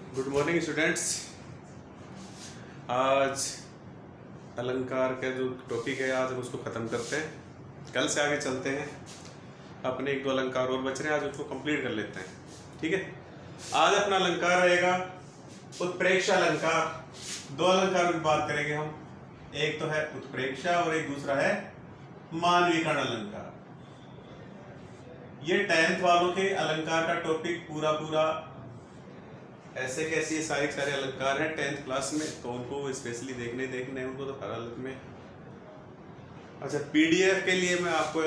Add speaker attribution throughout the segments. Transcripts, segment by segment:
Speaker 1: Good morning students. आज अलंकार का जो टॉपिक है आज हम उसको ख़त्म करते हैं, कल से आगे चलते हैं। अपने एक दो अलंकार और बच रहे हैं, आज उसको कंप्लीट कर लेते हैं। ठीक है, आज अपना अलंकार रहेगा उत्प्रेक्षा अलंकार। दो अलंकार की बात करेंगे हम, एक तो है उत्प्रेक्षा और एक दूसरा है मानवीकरण अलंकार। ये 10th वालों के अलंकार का टॉपिक पूरा ऐसे कैसे सारे अलंकार हैं 10th क्लास में, तो उनको स्पेशली देखने हैं उनको तो हर हालत में। अच्छा, पीडीएफ के लिए मैं आपको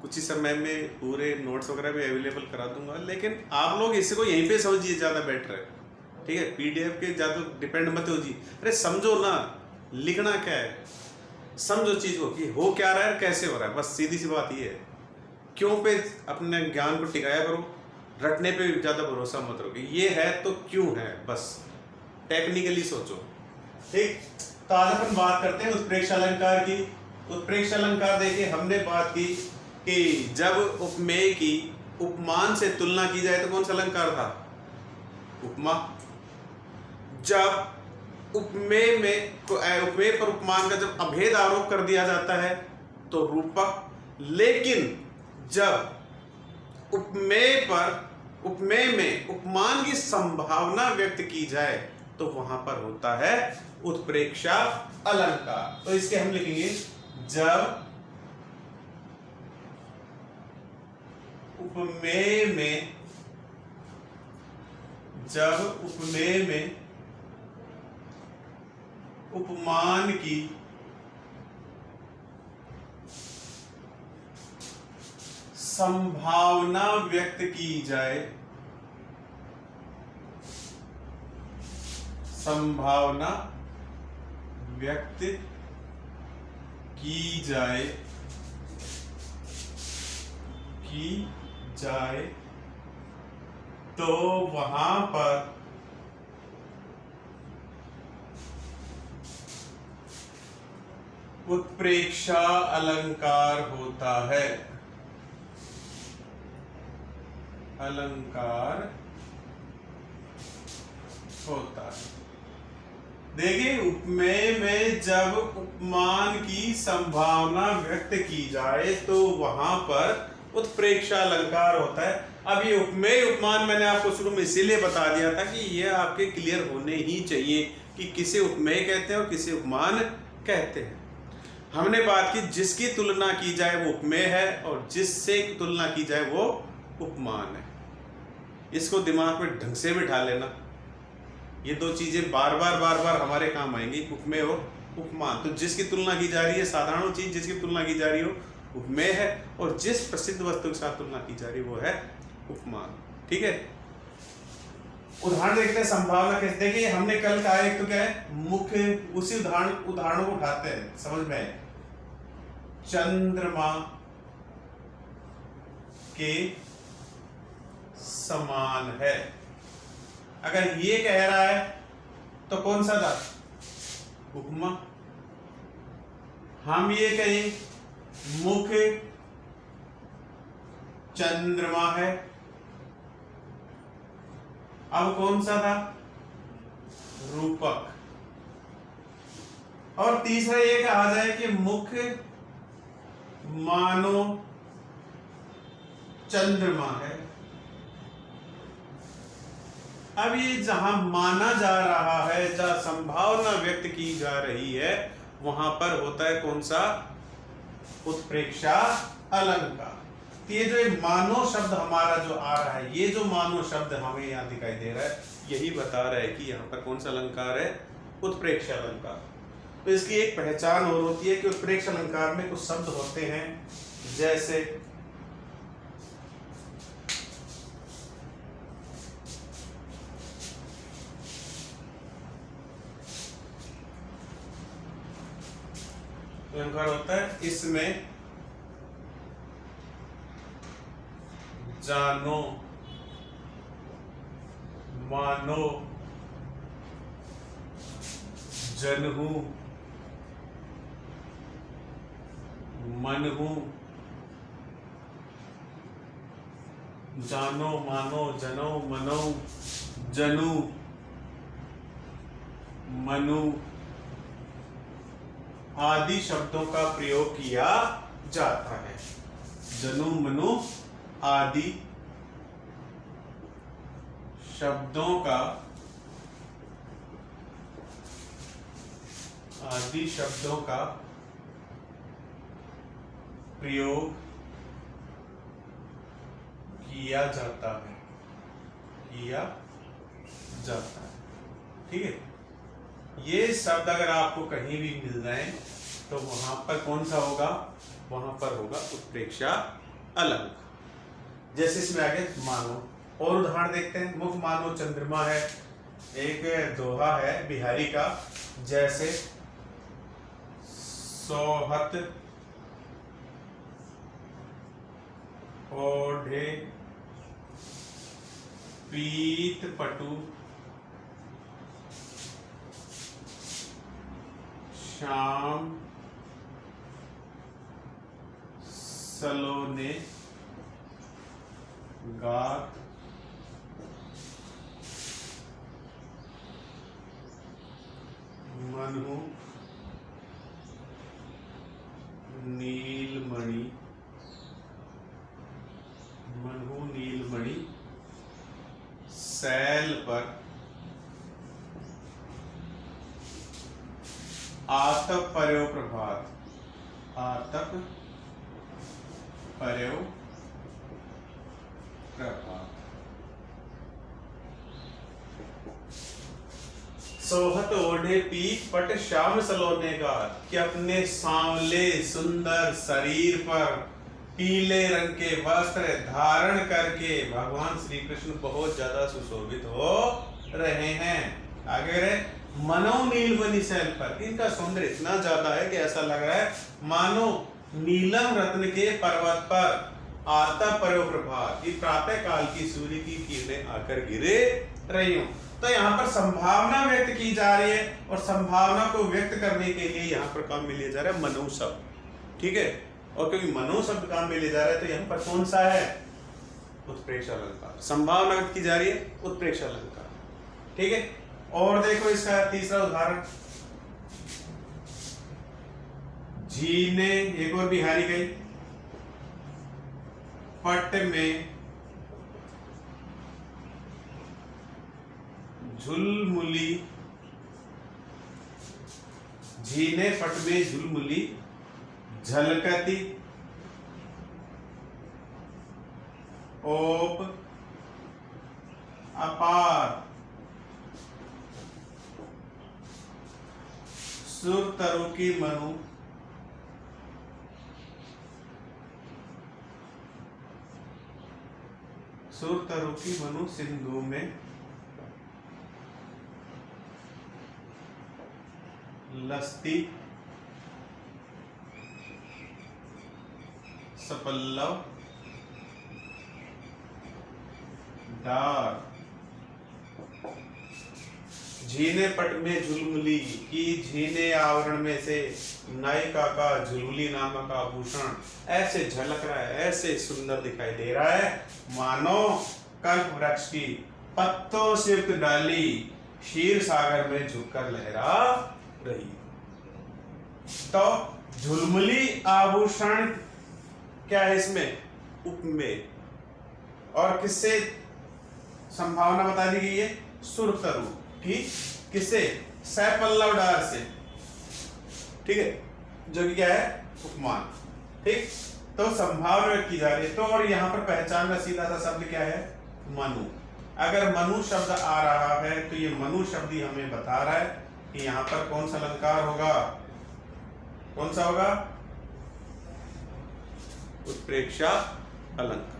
Speaker 1: कुछ ही समय में पूरे नोट्स वगैरह भी अवेलेबल करा दूंगा, लेकिन आप लोग इसको यहीं पे समझिए, ज़्यादा बेटर है। ठीक है, पीडीएफ के ज़्यादा डिपेंड मत होजिए। अरे समझो ना, लिखना क्या है, समझो चीज़ को कि हो क्या रहा है, कैसे हो रहा है, बस सीधी सी बात ये है। क्यों पे अपने ज्ञान को टिकाया करो, रटने पे ज़्यादा भरोसा मत रखो। ये है तो क्यों है, बस टेक्निकली सोचो। ठीक, तो आज अपन बात करते हैं उत्प्रेक्षा अलंकार की। उत्प्रेक्षा अलंकार देखिए, हमने बात की कि जब उपमेय की उपमान से तुलना की जाए तो कौन सा अलंकार था? उपमा। जब उपमेय पर उपमान का जब अभेद आरोप कर दिया जाता है तो रूपक। लेकिन जब उपमेय में उपमान की संभावना व्यक्त की जाए तो वहां पर होता है उत्प्रेक्षा अलंकार। तो इसके हम लिखेंगे, जब उपमेय में उपमान की संभावना व्यक्त की जाए, तो वहां पर उत्प्रेक्षा अलंकार होता है। देखिए, उपमेय में जब उपमान की संभावना व्यक्त की जाए तो वहां पर उत्प्रेक्षा अलंकार होता है। अब ये उपमेय उपमान मैंने आपको शुरू में इसीलिए बता दिया था कि ये आपके क्लियर होने ही चाहिए कि किसे उपमेय कहते हैं और किसे उपमान कहते हैं। हमने बात की जिसकी तुलना की जाए वो उपमेय है और जिससे तुलना की जाए वो उपमान है। इसको दिमाग में ढंग से बिठा लेना, ये दो चीजें बार बार हमारे काम आएंगी, उपमेय और उपमान। तो जिसकी तुलना की जा रही है, साधारण चीज जिसकी तुलना की जा रही हो उपमेय है, और जिस प्रसिद्ध वस्तु के साथ तुलना की जा रही है वो है उपमान। ठीक है, उदाहरण देखते हैं। संभावना कैसे, देखिए हमने कल कहा एक तो क्या है मुख्य, उसी उदाहरणों को उठाते हैं, समझ में आए। चंद्रमा के समान है, अगर ये कह रहा है तो कौन सा था? उपमा। हम ये कहें मुख चंद्रमा है, अब कौन सा था? रूपक। और तीसरा ये कहा जाए कि मुख मानो चंद्रमा है। अब ये जहां माना जा रहा है, जहां संभावना व्यक्त की जा रही है, वहां पर होता है कौन सा? उत्प्रेक्षा अलंकार। तो ये जो मानो शब्द हमारा जो आ रहा है, ये जो मानो शब्द हमें यहाँ दिखाई दे रहा है, यही बता रहा है कि यहाँ पर कौन सा अलंकार है? उत्प्रेक्षा अलंकार। तो इसकी एक पहचान और होती है कि उत्प्रेक्षा अलंकार में कुछ शब्द होते हैं, जैसे अलंकार होता है इसमें जानो, मानो, जनहू, मनहू, जानो, मानो, जनो, मनो, जनु, मनु आदि शब्दों का प्रयोग किया जाता है। जनु मनु आदि शब्दों का प्रयोग किया जाता है। ठीक है। ये शब्द अगर आपको कहीं भी मिल जाए तो वहां पर कौन सा होगा? वहां पर होगा उत्प्रेक्षा अलंकार। जैसे इसमें आगे मानो, और उदाहरण देखते हैं। मुख मानो चंद्रमा है, एक दोहा है बिहारी का, जैसे सोहत ओढ़े पीत पटु शाम सलोने गात मनहु नीलमणि सैल पर आतप पर्यो प्रभात, सोहत ओढ़े पीत पट श्याम सलोने गात, कि अपने सांवले सुंदर शरीर पर पीले रंग के वस्त्र धारण करके भगवान श्री कृष्ण बहुत ज्यादा सुशोभित हो रहे हैं। आगे रहे मनो नीलमणि सैल पर, इनका सौंदर्य इतना ज्यादा है कि ऐसा लग रहा है मानो नीलम रत्न के पर्वत पर आता पर्यो प्रभात, कि प्रातः काल की सूर्य की किरणें आकर गिरे रही हूं। तो यहाँ पर संभावना व्यक्त की जा रही है, और संभावना को व्यक्त करने के लिए यहाँ पर काम में लिया जा रहा है मनो शब्द। ठीक है। और क्योंकि मनो शब्द काम में लिया जा रहा है तो यहाँ पर कौन सा है? उत्प्रेक्षा अलंकार। संभावना व्यक्त की जा रही है, उत्प्रेक्षा अलंकार। ठीक है। और देखो इसका तीसरा उदाहरण, झीने, एक और बिहारी गई, पट में झुलमुली, झीने पट में झुलमुली झलकती ओप अपार सुर तरु की मनु सिंधु में लस्ती सपल्लव डार। झीने पट में झुलमुली, की झीने आवरण में से नायिका का झुलमुली नामक आभूषण ऐसे झलक रहा है, ऐसे सुंदर दिखाई दे रहा है मानो कल्प वृक्ष की पत्तों से युक्त डाली क्षीर सागर में झुककर लहरा रही। तो झुलमुली आभूषण क्या है इसमें? उपमेय। और किससे संभावना बता दी गई है? सुरतरु की, किससे? सैपल्लव डार से। ठीक है, जो कि क्या है? उपमान। ठीक, तो संभावना व्यक्त की जा रही है। तो और यहाँ पर पहचान का सीधा सा शब्द क्या है? मनु। अगर मनु शब्द आ रहा है तो ये मनु शब्द ही हमें बता रहा है कि यहाँ पर कौन सा अलंकार होगा? कौन सा होगा? उत्प्रेक्षा अलंकार।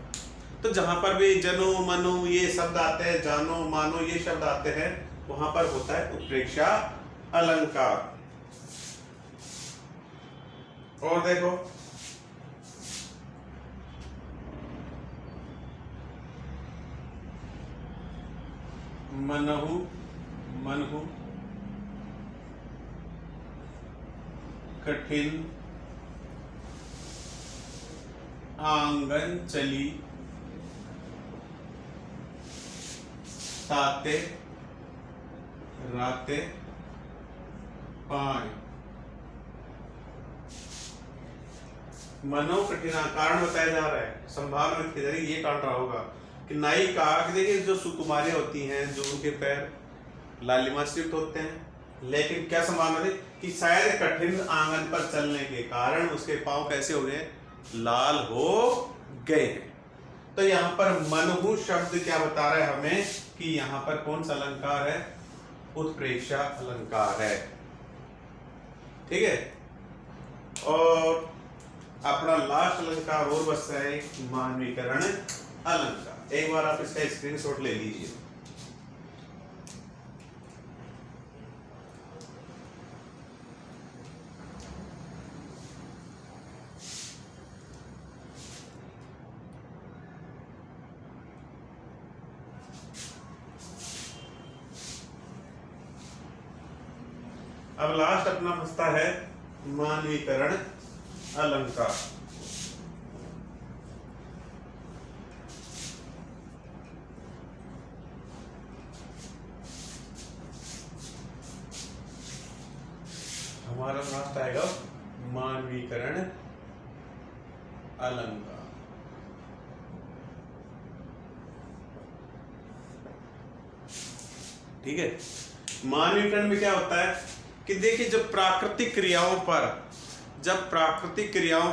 Speaker 1: तो जहां पर भी जनो मनो ये शब्द आते हैं, जानो मानो ये शब्द आते हैं, वहां पर होता है उत्प्रेक्षा अलंकार। और देखो मनहु मनहु कठिन आंगन चली ताते राते पाए। मनो कठिना कारण बताया जा रहा है, संभावना व्यक्त की जा रही है, ये काट रहा होगा कि नाई कहा कि देखिए जो सुकुमारियां होती हैं जो उनके पैर लालिमा से युक्त होते हैं, लेकिन क्या संभावना थी कि शायद कठिन आंगन पर चलने के कारण उसके पांव कैसे हो गए, लाल हो गए। तो यहाँ पर मनहु शब्द क्या बता रहा है हमें कि यहाँ पर कौन सा अलंकार है, उत्प्रेक्षा अलंकार है। ठीक है, और अपना लास्ट अलंकार और बचता है मानवीकरण अलंकार। एक बार आप इसका स्क्रीनशॉट ले लीजिए। अब लास्ट अपना बचता है मानवीकरण अलंकार। हमारा लास्ट आएगा मानवीकरण अलंकार। ठीक है, मानवीकरण में क्या होता है कि देखिए जब प्राकृतिक क्रियाओं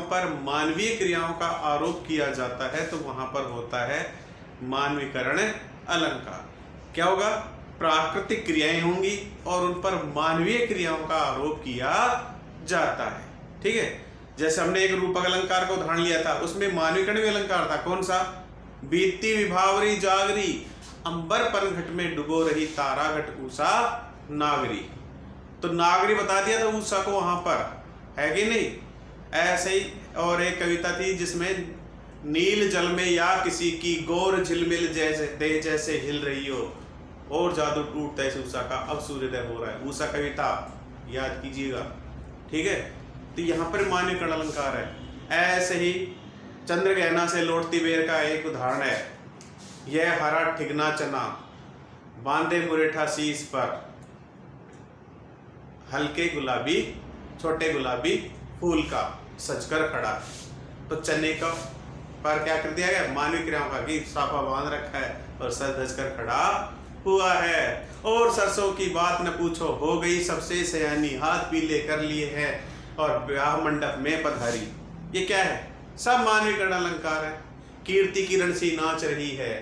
Speaker 1: पर मानवीय क्रियाओं का आरोप किया जाता है तो वहां पर होता है मानवीकरण अलंकार। क्या होगा, प्राकृतिक क्रियाएं होंगी और उन पर मानवीय क्रियाओं का आरोप किया जाता है। ठीक है, जैसे हमने एक रूपक अलंकार का उदाहरण लिया था, उसमें मानवीकरण भी अलंकार था। कौन सा, बीती विभावरी जागरी, अंबर पर घट में डुबो रही तारा घट उषा नागरी। तो नागरी बता दिया था उषा को वहां पर, है कि नहीं। ऐसे ही और एक कविता थी जिसमें नील जल में या किसी की गौर झिलमिल जैसे दे जैसे हिल रही हो और जादू टूटता है उषा का, अब सूर्योदय हो रहा है। उषा कविता याद कीजिएगा। ठीक है, तो यहाँ पर मानवीकरण अलंकार है। ऐसे ही चंद्र गहना से लौटती बेर का एक उदाहरण है, यह हरा ठिगना चना बांधे मुरेठा शीश पर, हल्के गुलाबी छोटे गुलाबी फूल का सजकर खड़ा। तो चने का पर क्या कर दिया गया, मानवीय क्रियाओं का कि साफा बांध रखा है और सज धज कर खड़ा हुआ है। और सरसों की बात न पूछो, हो गई सबसे सयानी, हाथ पीले कर लिए हैं और ब्याह मंडप में पधारी। ये क्या है, सब मानवीकरण अलंकार है। कीर्ति किरण सी नाच रही है,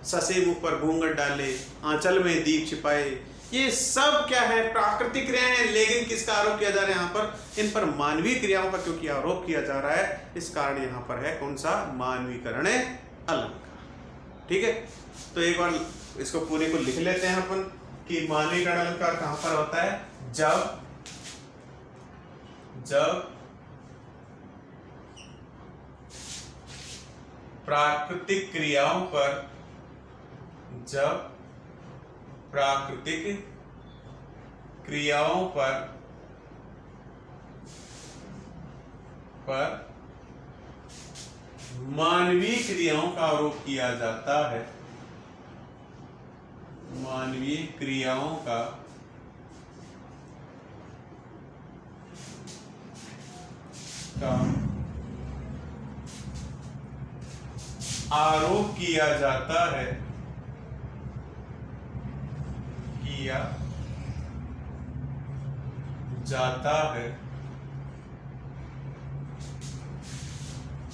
Speaker 1: ससे मुख पर घूंघट डाले, आंचल में दीप छिपाए। ये सब क्या है, प्राकृतिक क्रियाएं हैं, लेकिन किसका आरोप किया जा रहा है यहाँ पर, इन पर मानवीय क्रियाओं का क्योंकि आरोप किया जा रहा है, इस कारण यहाँ पर है कौन सा, मानवीकरण अलंकार। ठीक है, तो एक बार इसको पूरे को लिख लेते हैं अपन कि मानवीकरण अलंकार कहां पर होता है, जब प्राकृतिक क्रियाओं पर मानवीय क्रियाओं का आरोप किया जाता है, मानवीय क्रियाओं का आरोप किया जाता है,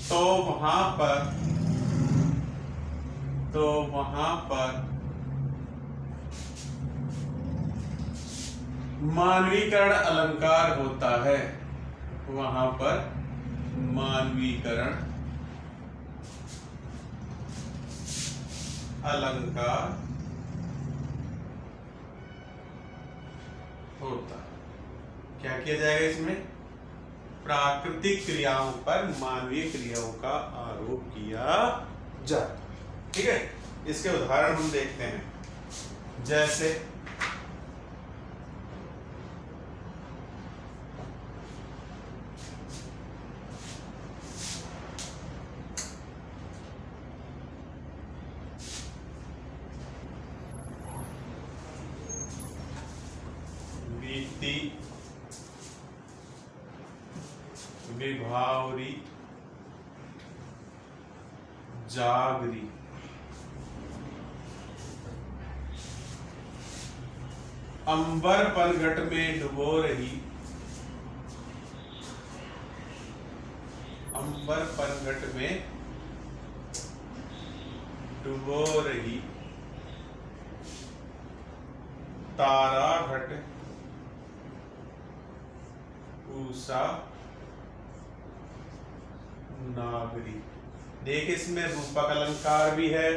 Speaker 1: तो वहां पर मानवीकरण अलंकार होता है, वहां पर मानवीकरण अलंकार होता है। क्या किया जाएगा इसमें, प्राकृतिक क्रियाओं पर मानवीय क्रियाओं का आरोप किया जाता है। ठीक है, इसके उदाहरण हम देखते हैं। जैसे युक्ति विभावरी जागरी अंबर पनघट में डुबो रही, अंबर पनघट में डुबो रही तारा घट उषा नागरी। देख इसमें रूपक अलंकार भी है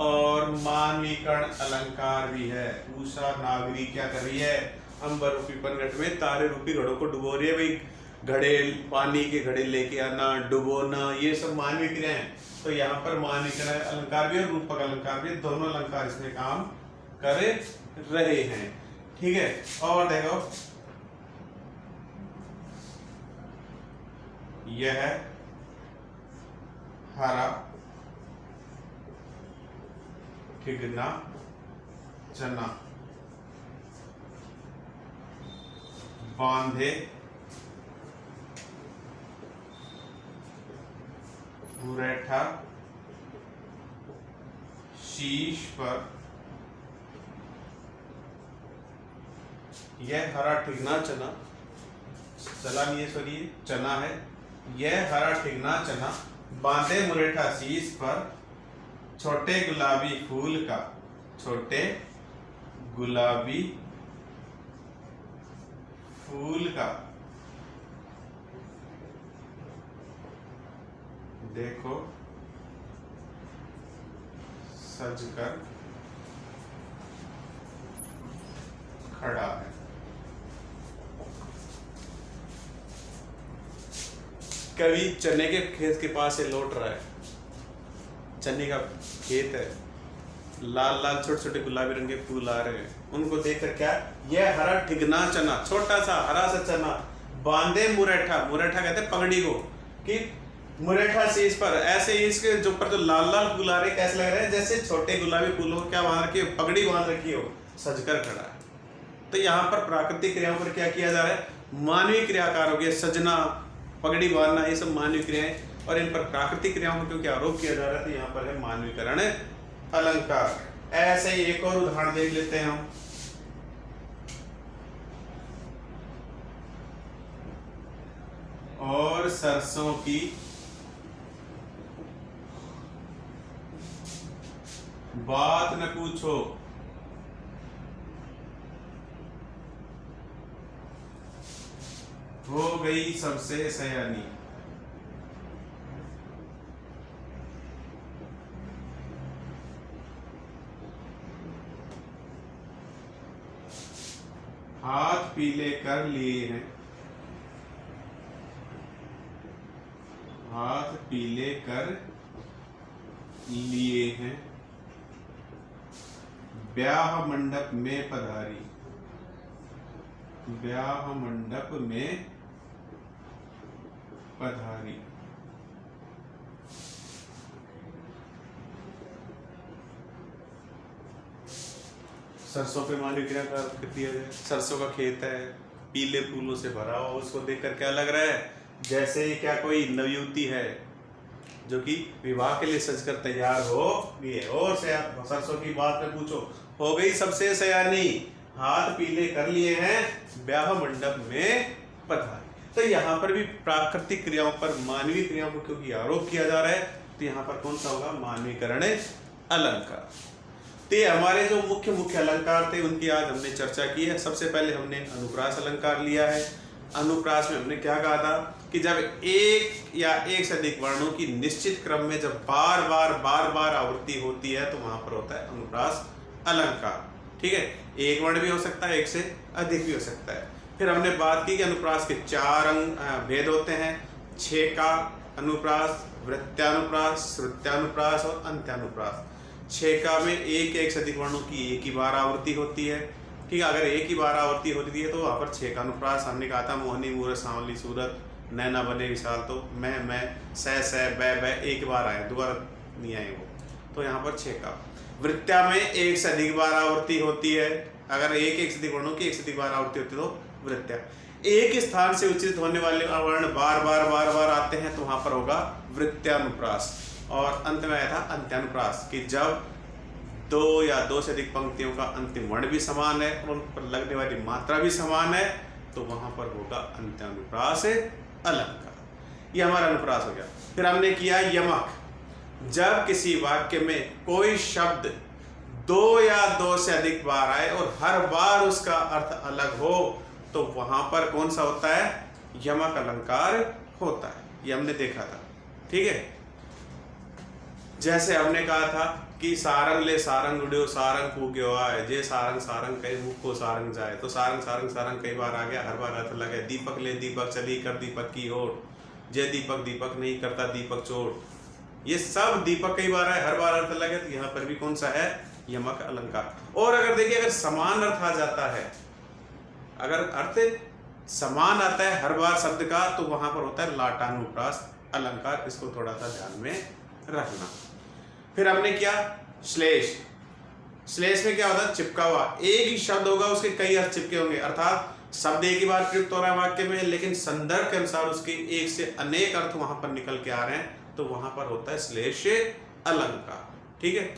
Speaker 1: और मानवीकरण अलंकार भी है। उषा नागरी क्या कर रही है, अंबर रूपी पनघट में तारे रूपी घड़ों को डुबो रही है। भाई घड़े, पानी के घड़े लेके आना, डुबोना, ये सब मानवीय क्रियाएं हैं। तो यहाँ पर मानवीकरण अलंकार भी और रूपक अलंकार भी, दोनों अलंकार इसमें काम कर रहे हैं। ठीक है, और देखो यह हरा ठिगना चना बांधे मुरैठा शीश पर। यह हरा ठिगना चना, चला नहीं है, सॉरी चना है। यह हरा ठिगना चना बांधे मुरैठा शीश पर, छोटे गुलाबी फूल का, छोटे गुलाबी फूल का देखो सजकर खड़ा है। कवि चने के खेत के पास से लौट रहा है। चने का खेत है, लाल लाल छोटे छोटे गुलाबी रंग के फूल आ रहे हैं। उनको देखकर क्या, यह हरा ठिगना चना, छोटा सा हरा सा चना, बांधे मुरैठा, मुरैठा कहते हैं पगड़ी को, कि मुरैठा शीश पर, ऐसे इसके जो ऊपर जो लाल लाल फूल आ रहे कैसे लग रहे हैं, जैसे छोटे गुलाबी फूलों को क्या बांध रखी हो, पगड़ी बांध रखी हो, सजकर खड़ा है। तो यहाँ पर प्राकृतिक क्रियाओं पर क्या किया जा रहा है, मानवीय क्रियाकार हो गया, सजना, पगड़ी बांधना, ये सब मानवीय क्रियाएं, और इन पर प्राकृतिक क्रियाओं पर क्योंकि आरोप किया जा रहा है, तो यहाँ पर है मानवीकरण अलंकार। ऐसे ही एक और उदाहरण देख लेते हैं हम। और सरसों की बात न पूछो, हो गई सबसे सयानी। हाथ पीले कर लिए हैं, हाथ पीले कर लिए हैं, ब्याह मंडप में पधारी, ब्याह मंडप में पधारी। सरसों पे मानवीय क्रिया कर दिया जाए। सरसों का खेत है, पीले फूलों से भरा हुआ, उसको देखकर क्या लग रहा है, जैसे ही क्या कोई नवयुवती है जो कि विवाह के लिए सजकर तैयार हो गई है। और सरसों की बात में पूछो, हो गई सबसे सयानी, हाथ पीले कर लिए हैं, ब्याह मंडप में पधारी। तो यहाँ पर भी प्राकृतिक क्रियाओं पर मानवीय क्रियाओं को क्योंकि आरोप किया जा रहा है, तो यहाँ पर कौन सा होगा, मानवीकरण अलंकार। तो हमारे जो मुख्य अलंकार थे उनकी आज हमने चर्चा की है। सबसे पहले हमने अनुप्रास अलंकार लिया है। अनुप्रास में हमने क्या कहा था कि जब एक या एक से अधिक वर्णों की निश्चित क्रम में जब बार बार आवृत्ति होती है तो वहां पर होता है अनुप्रास अलंकार। ठीक है, एक वर्ण भी हो सकता है, एक से अधिक भी हो सकता है। फिर हमने बात की कि अनुप्रास के 4 भेद होते हैं, छेका अनुप्रास, वृत्त्यानुप्रास, श्रुत्यानुप्रास और अंत्यानुप्रास। छेका में एक से अधिक वर्णों की एक ही बार आवृत्ति होती है। ठीक है, अगर एक ही बार आवृत्ति होती है तो वहाँ पर छेकानुप्रास। हमने कहा था मोहनी मूरत सांवली सूरत, नैना बने विशाल, तो मैं सह बै एक बार आए, दोबारा नहीं आए वो, तो यहाँ पर छेका। वृत्त्या में एक से अधिक बार आवृत्ति होती है, अगर एक से अधिक वर्णों की एक से अधिक बार आवृत्ति होती है तो वृत्त्या। एक स्थान से उच्चारित होने वाले वर्ण बार बार आते हैं तो वहां पर होगा वृत्त्यानुप्रास। और अंत में आया था अंत्यानुप्रास कि जब दो या दो से अधिक पंक्तियों का अंतिम वर्ण भी समान है और उन पर लगने वाली मात्रा भी समान है तो वहां पर होगा अंत्यानुप्रास अलंकार। ये हमारा अनुप्रास हो गया। फिर हमने किया यमक। जब किसी वाक्य में कोई शब्द दो या दो से अधिक बार आए और हर बार उसका अर्थ अलग हो तो वहां पर कौन सा होता है? यमक अलंकार होता है। ये हमने देखा था, ठीक है। जैसे हमने कहा था कि सारंग ले सारंग उड़्यो सारंग फूक्यो आए, जे सारंग सारंग कई मुख को सारंग जाए। तो सारंग सारंग सारंग कई बार आ गया, हर बार अर्थ अलग है। दीपक ले दीपक चली कर दीपक की ओर, जे दीपक दीपक नहीं करता दीपक चोट। ये सब दीपक कई बार है, हर बार अर्थ अलग है। तो यहाँ पर भी कौन सा है? यमक अलंकार। और अगर देखिए अगर समान अर्थ आ जाता है, अगर अर्थ समान आता है हर बार शब्द का तो वहां पर होता है लाटानुप्रास अलंकार। इसको थोड़ा सा ध्यान में रखना। फिर हमने क्या? श्लेष। श्लेष में क्या होता है? चिपका हुआ। एक ही शब्द होगा, उसके कई अर्थ चिपके होंगे, अर्थात शब्द एक ही बार प्रयुक्त हो रहा है वाक्य में, लेकिन संदर्भ के अनुसार उसके एक से अनेक अर्थ वहां पर निकल के आ रहे हैं तो वहां पर होता है श्लेष अलंकार, ठीक है।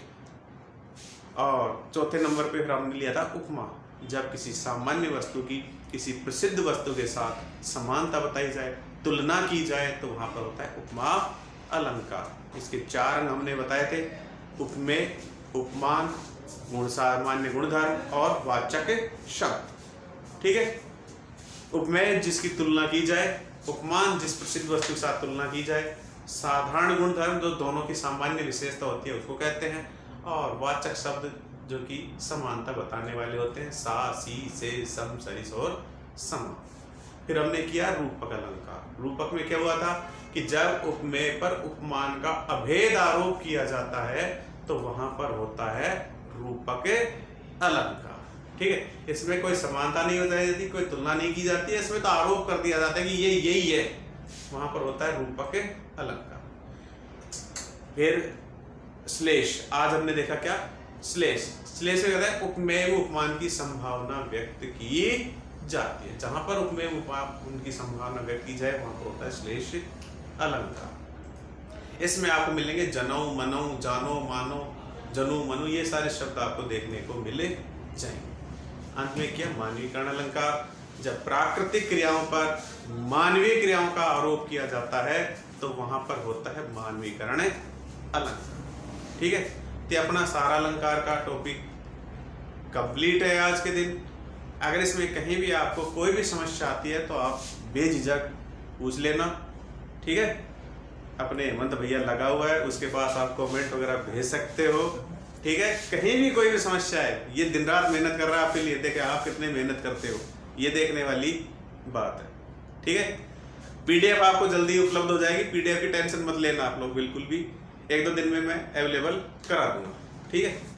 Speaker 1: और चौथे नंबर पे फिर हमने लिया था उपमा। जब किसी सामान्य वस्तु की किसी प्रसिद्ध वस्तु के साथ समानता बताई जाए, तुलना की जाए तो वहां पर होता है उपमा अलंकार। इसके 4 अंग हमने बताए थे: उपमेय, उपमान, गुण सामान्य गुणधर्म और वाचक शब्द, ठीक है। उपमेय जिसकी तुलना की जाए, उपमान जिस प्रसिद्ध वस्तु के साथ तुलना की जाए, साधारण गुणधर्म जो दोनों की सामान्य विशेषता होती है उसको कहते हैं, और वाचक शब्द जो कि समानता बताने वाले होते हैं, सा, सी, से, सम, सरिस और समा। फिर हमने किया रूपक अलंकार। रूपक में क्या हुआ था कि जब उपमेय पर उपमान का अभेद आरोप किया जाता है तो वहां पर होता है रूपक अलंकार, ठीक है। इसमें कोई समानता नहीं बताई जाती, कोई तुलना नहीं की जाती है, इसमें तो आरोप कर दिया जाता है कि ये यही है, वहां पर होता है रूपक अलंकार। फिर श्लेष। आज हमने देखा क्या? श्लेष। श्लेष में कहता है उपमेय उपमान की संभावना व्यक्त की जाती है। जहां पर उपमेय उपमान उनकी संभावना व्यक्त की जाए वहां पर होता है श्लेष अलंकार। इसमें आपको मिलेंगे जनो, मनो, जानो, मानो, जनु, मनु, ये सारे शब्द आपको देखने को मिले जाएंगे। अंत में क्या? मानवीकरण अलंकार। जब प्राकृतिक क्रियाओं पर मानवीय क्रियाओं का आरोप किया जाता है तो वहां पर होता है मानवीकरण अलंकार, ठीक है। तो अपना सारा अलंकार का टॉपिक कंप्लीट है आज के दिन। अगर इसमें कहीं भी आपको कोई भी समस्या आती है तो आप बेझिझक पूछ लेना, ठीक है। अपने हेमंत भैया लगा हुआ है, उसके पास आप कमेंट वगैरह भेज सकते हो, ठीक है। कहीं भी कोई भी समस्या है, ये दिन रात मेहनत कर रहा है आपके लिए, देखे आप कितने मेहनत करते हो, ये देखने वाली बात है, ठीक है। पीडीएफ आपको जल्दी उपलब्ध हो जाएगी, पीडीएफ की टेंशन मत लेना आप लोग बिल्कुल भी, 1-2 दिन में मैं अवेलेबल करा दूंगा, ठीक है।